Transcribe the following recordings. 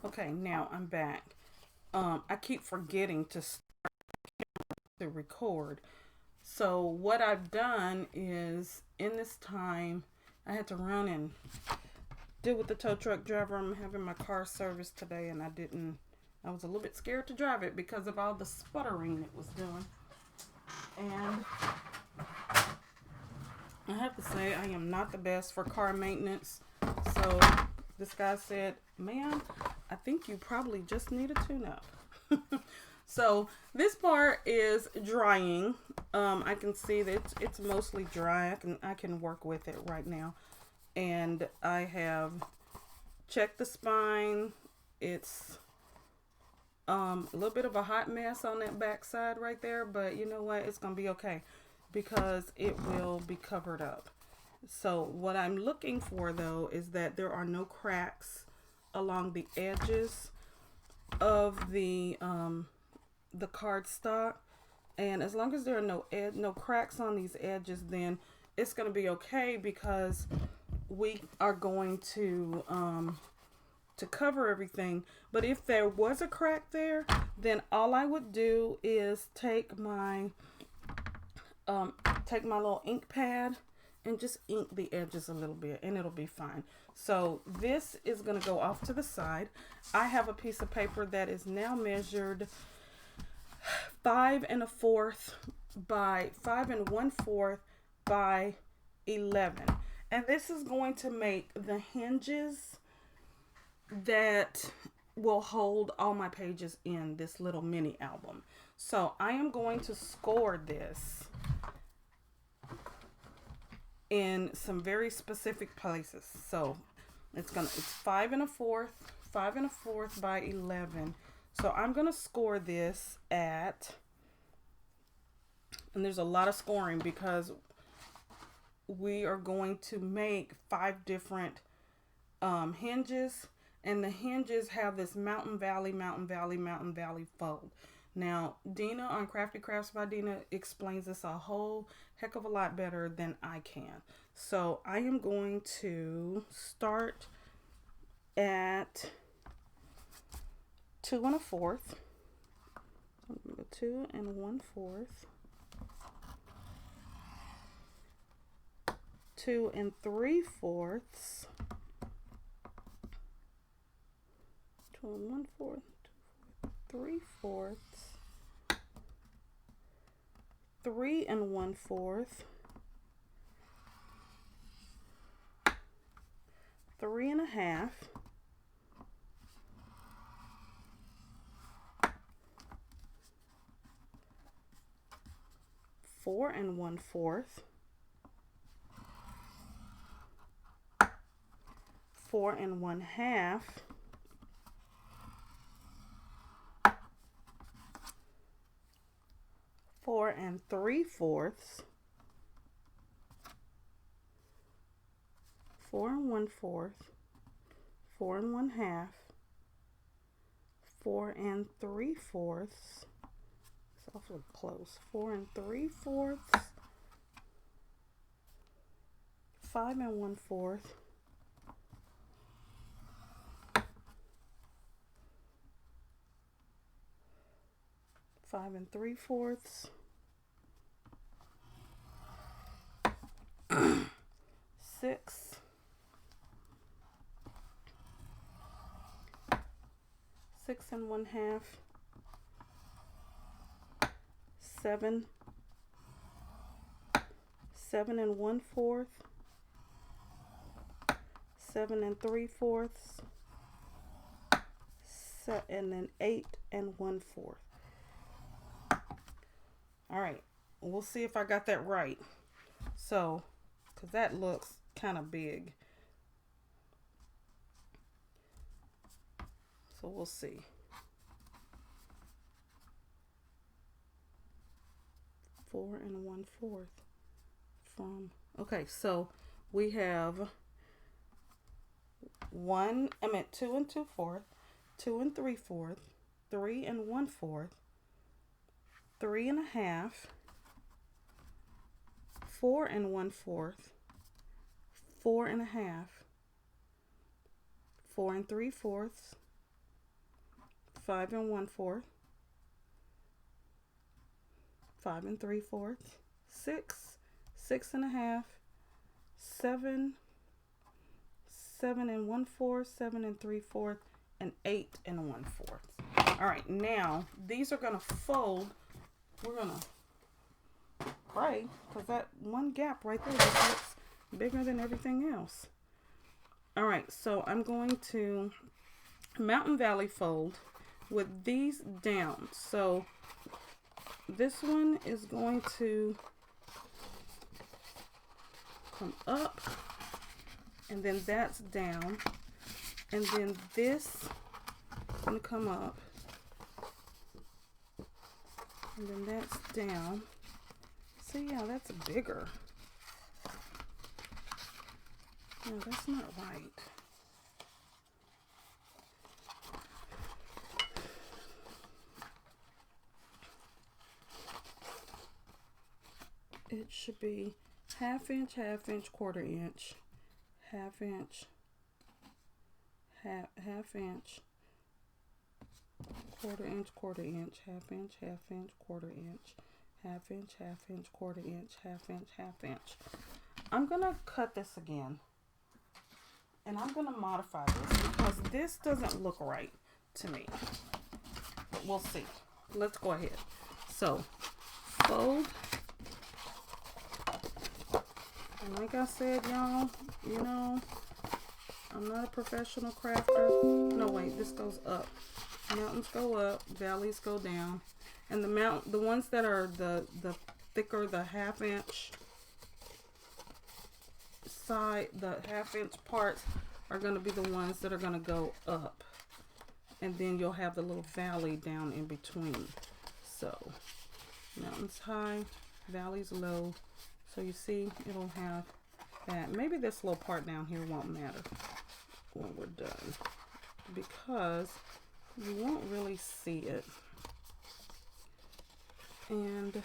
Okay, now I'm back. I keep forgetting to record. So what I've done is in this time I had to run and deal with the tow truck driver. I'm having my car serviced today and I was a little bit scared to drive it because of all the sputtering it was doing. And I have to say I am not the best for car maintenance. So this guy said, "Ma'am, I think you probably just need a tune-up." So this part is drying. I can see that it's mostly dry. I can work with it right now. And I have checked the spine. It's a little bit of a hot mess on that back side right there, but you know what? It's gonna be okay because it will be covered up. So what I'm looking for though is that there are no cracks along the edges of the cardstock, and as long as there are no cracks on these edges, then it's going to be okay because we are going to cover everything. But if there was a crack there, then all I would do is take my little ink pad and just ink the edges a little bit and it'll be fine. So this is going to go off to the side. I have a piece of paper that is now measured 5 1/4 by 5 1/4 by 11. And this is going to make the hinges that will hold all my pages in this little mini album. So I am going to score this in some very specific places. So it's 5 1/4 by 11. So I'm gonna score this at, and there's a lot of scoring because we are going to make 5 different hinges, and the hinges have this mountain valley, mountain valley, mountain valley fold. Now, Dina on Crafty Crafts by Dina explains this a whole heck of a lot better than I can. So I am going to start at 2 1/4. 2 1/4. 2 3/4. 2 1/4. 3/4. 3 1/4. 3 1/2. 4 1/4. 4 1/2. 4 3/4. 4 1/4. 4 1/2. 4 3/4. It's awfully close. 4 3/4. 5 1/4. 5 3/4. 6. 6 1/2. 7. 7 1/4. 7 3/4. And then 8 1/4. All right, we'll see if I got that right. So, because that looks kind of big. So we'll see. 4 1/4 from, okay, so we have 2 2/4, 2 3/4, 3 1/4, 3 1/2, 4 1/4, 4 1/2, 4 3/4, 5 1/4, 5 3/4, 6, 6 1/2, 7, 7 1/4, 7 3/4, and 8 1/4. All right, now these are gonna fold. We're gonna pray because that one gap right there just looks bigger than everything else. All right, so I'm going to Mountain Valley fold with these down. So this one is going to come up, and then that's down, and then this is going to come up, and then that's down. See, yeah, that's bigger. No, that's not right. It should be half inch, 1/4 inch, half inch, half inch, 1/4 inch, 1/4 inch, half inch, 1/4 inch, half inch, 1/4 inch, half inch. I'm gonna cut this again, and I'm gonna modify this because this doesn't look right to me. But we'll see. Let's go ahead. So fold. And like I said, y'all, you know, I'm not a professional crafter. No, wait, this goes up. Mountains go up, valleys go down. And the ones that are the thicker, the 1/2 inch side, the 1/2 inch parts are going to be the ones that are going to go up. And then you'll have the little valley down in between. So, mountains high, valleys low. So you see, it'll have that. Maybe this little part down here won't matter when we're done, because you won't really see it. And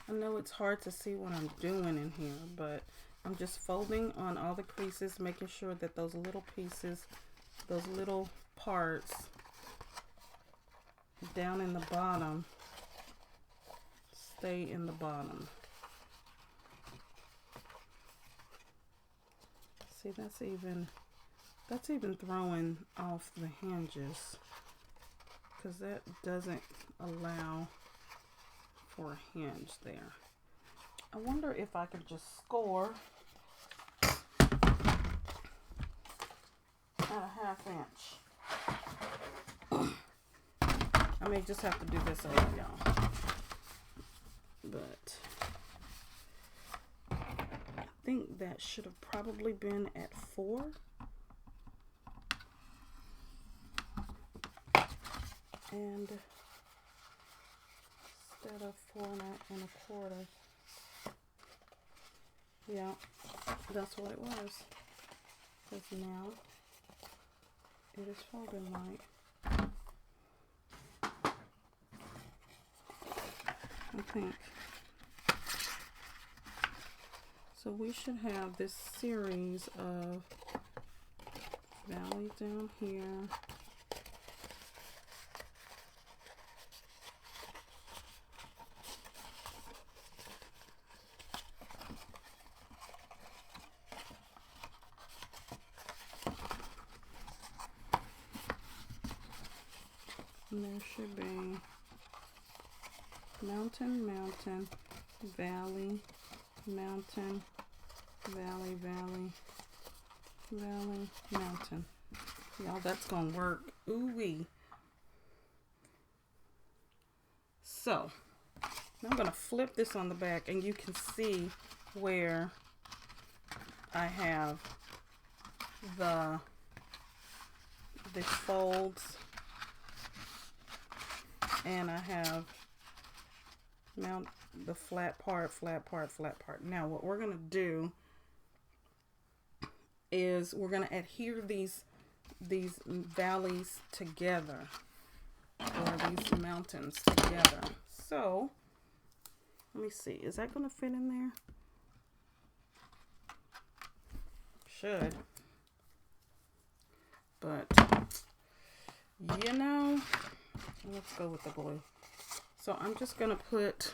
I know it's hard to see what I'm doing in here, but I'm just folding on all the creases, making sure that those little pieces, those little parts down in the bottom stay in the bottom. See, that's even throwing off the hinges, because that doesn't allow for a hinge there. I wonder if I could just score at a 1/2 inch. I may just have to do this over, y'all. But I think that should have probably been at 4. And instead of 4 1/4. Yeah, that's what it was. Because now it is folding right. I think. So we should have this series of valleys down here. And there should be mountain, mountain, valley, mountain, valley, valley, valley, mountain. Y'all, that's gonna work. Ooh-wee. So, I'm gonna flip this on the back, and you can see where I have the folds, and I have the flat part, flat part, flat part. Now what we're gonna do is we're gonna adhere these valleys together, or these mountains together. So let me see, is that gonna fit in there? Should. but you know, let's go with the glue. So I'm just gonna put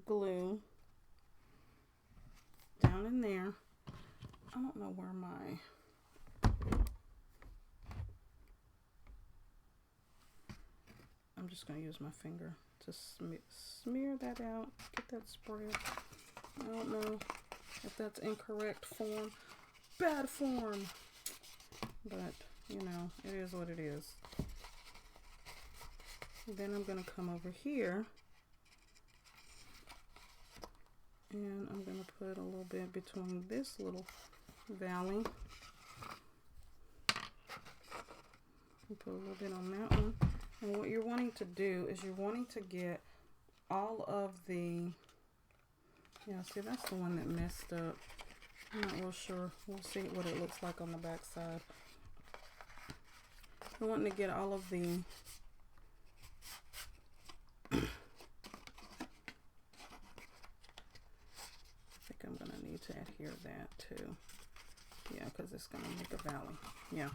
glue down in there. I don't know where I'm just gonna use my finger to smear that out, get that spread. I don't know if that's incorrect form, bad form, but you know, it is what it is. Then I'm gonna come over here and I'm gonna put a little bit between this little valley. Put a little bit on that one. And what you're wanting to do is you're wanting to get all of the, yeah, see, that's the one that messed up. I'm not real sure. We'll see what it looks like on the back side. We're wanting to get all of the I think I'm going to need to adhere that too. Yeah, because it's going to make a valley. Yeah.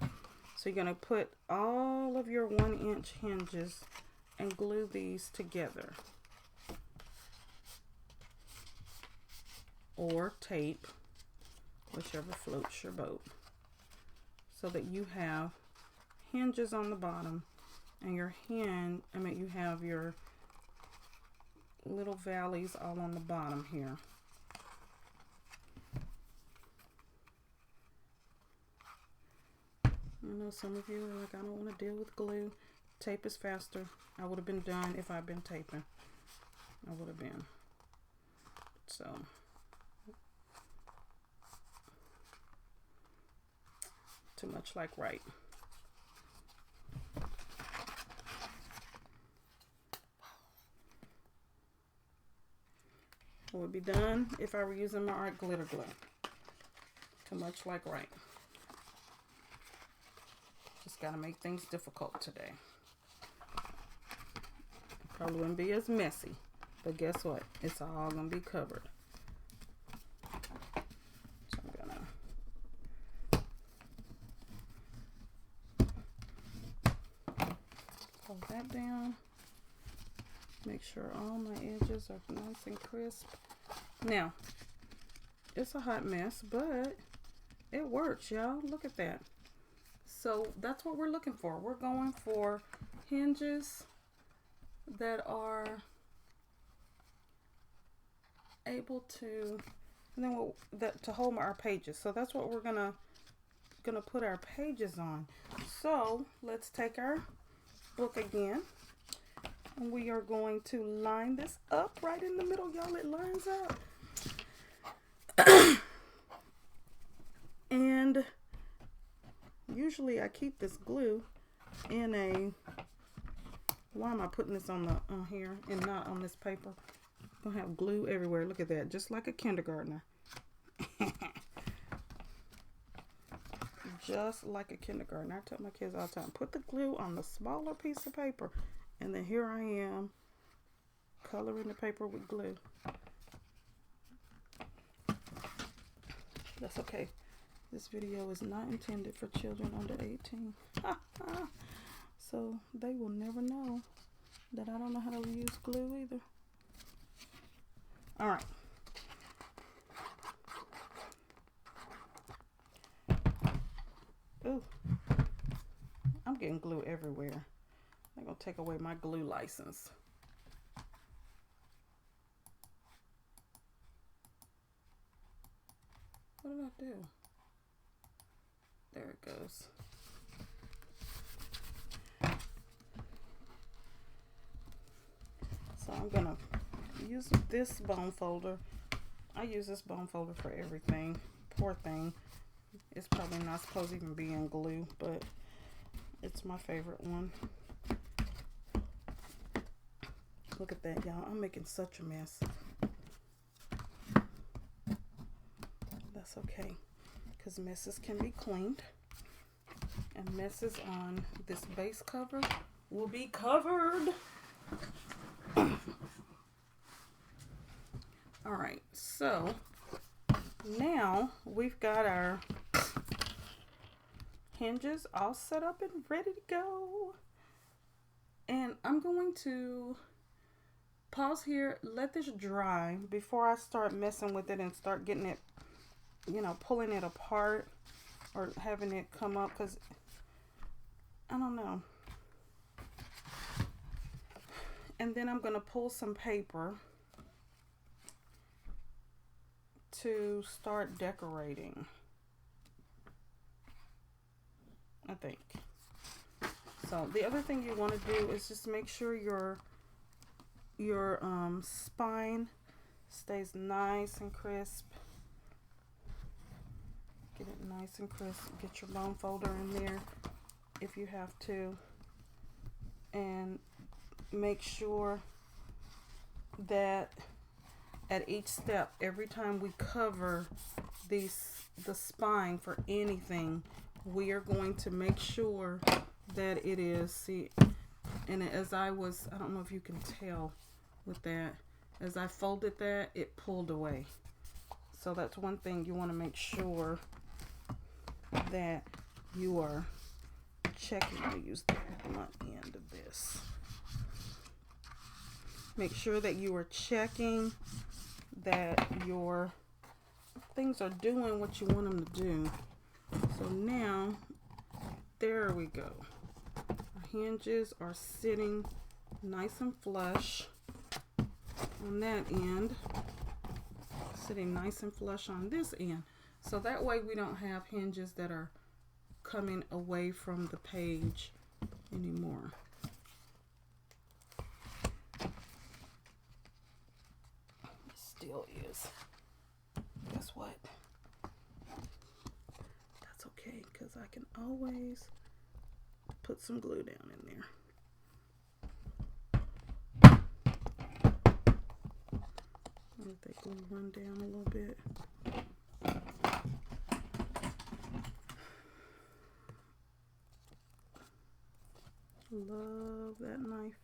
So you're going to put all of your 1-inch hinges and glue these together. Or tape, whichever floats your boat. So that you have hinges on the bottom and your you have your little valleys all on the bottom here. I know some of you are like, I don't want to deal with glue. Tape is faster. I would have been done if I'd been taping. I would have been. So, too much like right. It would be done if I were using my art glitter glue. Too much like right. Just gotta make things difficult today. Probably wouldn't be as messy, but guess what? It's all gonna be covered. So I'm gonna hold that down. Make sure all my edges are nice and crisp. Now, it's a hot mess, but it works, y'all. Look at that. So that's what we're looking for. We're going for hinges that are able to, and then to hold our pages. So that's what we're gonna put our pages on. So let's take our book again, and we are going to line this up right in the middle, y'all. It lines up. And usually I keep this glue in a, why am I putting this on here and not on this paper? I'm gonna have glue everywhere. Look at that, just like a kindergartner. Just like a kindergartner. I tell my kids all the time, put the glue on the smaller piece of paper, and then here I am coloring the paper with glue. That's okay. This video is not intended for children under 18. So they will never know that I don't know how to use glue either. All right. Ooh. I'm getting glue everywhere. They're going to take away my glue license. What did I do? There it goes. So I'm gonna use this bone folder. I use this bone folder for everything. Poor thing. It's probably not supposed to even be in glue, but it's my favorite one. Look at that, y'all. I'm making such a mess. That's okay, because messes can be cleaned, and messes on this base cover will be covered. All right, so now we've got our hinges all set up and ready to go. And I'm going to pause here, let this dry before I start messing with it and start getting it, you know, pulling it apart or having it come up, because I don't know. And then I'm going to pull some paper to start decorating, I think. So the other thing you want to do is just make sure your spine stays nice and crisp. Get it nice and crisp. Get your bone folder in there if you have to, and make sure that at each step, every time we cover the spine for anything, we are going to make sure that it is, see, and as I don't know if you can tell with that, as I folded that, it pulled away. So that's one thing you want to make sure that you are checking. To use the blunt end of this. Make sure that you are checking that your things are doing what you want them to do. So now, there we go. Our hinges are sitting nice and flush on that end, sitting nice and flush on this end. So that way we don't have hinges that are coming away from the page anymore. It still is. Guess what? That's okay, because I can always put some glue down in there. Let that glue run down a little bit. Love that knife.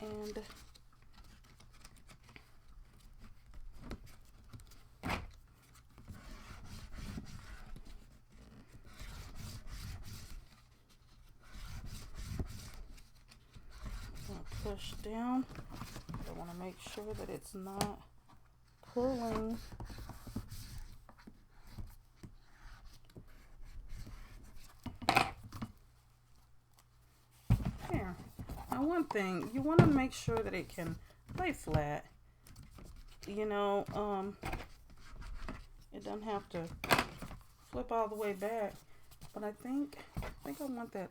And push down. I want to make sure that it's not pulling. There. Now one thing, you want to make sure that it can lay flat. You know, it doesn't have to flip all the way back, but I think I want that.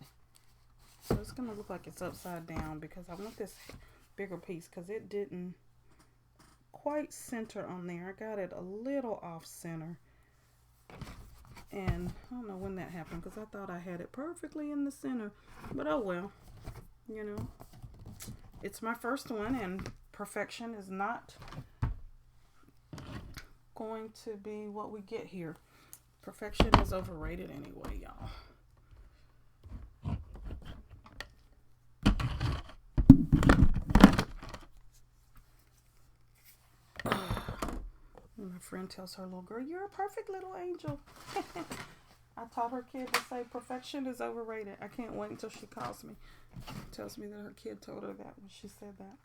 So it's going to look like it's upside down because I want this bigger piece because it didn't quite center on there. I got it a little off center. And I don't know when that happened because I thought I had it perfectly in the center. But oh well, you know. It's my first one and perfection is not going to be what we get here. Perfection is overrated anyway, y'all. My friend tells her little girl, "You're a perfect little angel." I taught her kid to say perfection is overrated. I can't wait until she calls me. Tells me that her kid told her that when she said that.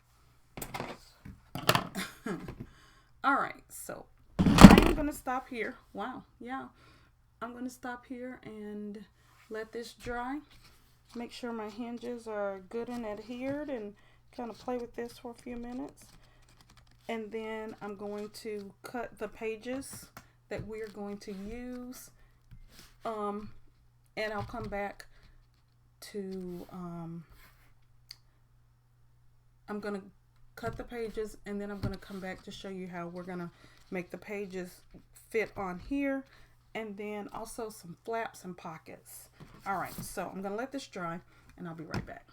Alright, so I am going to stop here. Wow, yeah. I'm going to stop here and let this dry. Make sure my hinges are good and adhered and kind of play with this for a few minutes. And then I'm going to cut the pages that we are going to use. And I'll come back to, I'm going to cut the pages and then I'm going to come back to show you how we're going to make the pages fit on here. And then also some flaps and pockets. All right, so I'm going to let this dry and I'll be right back.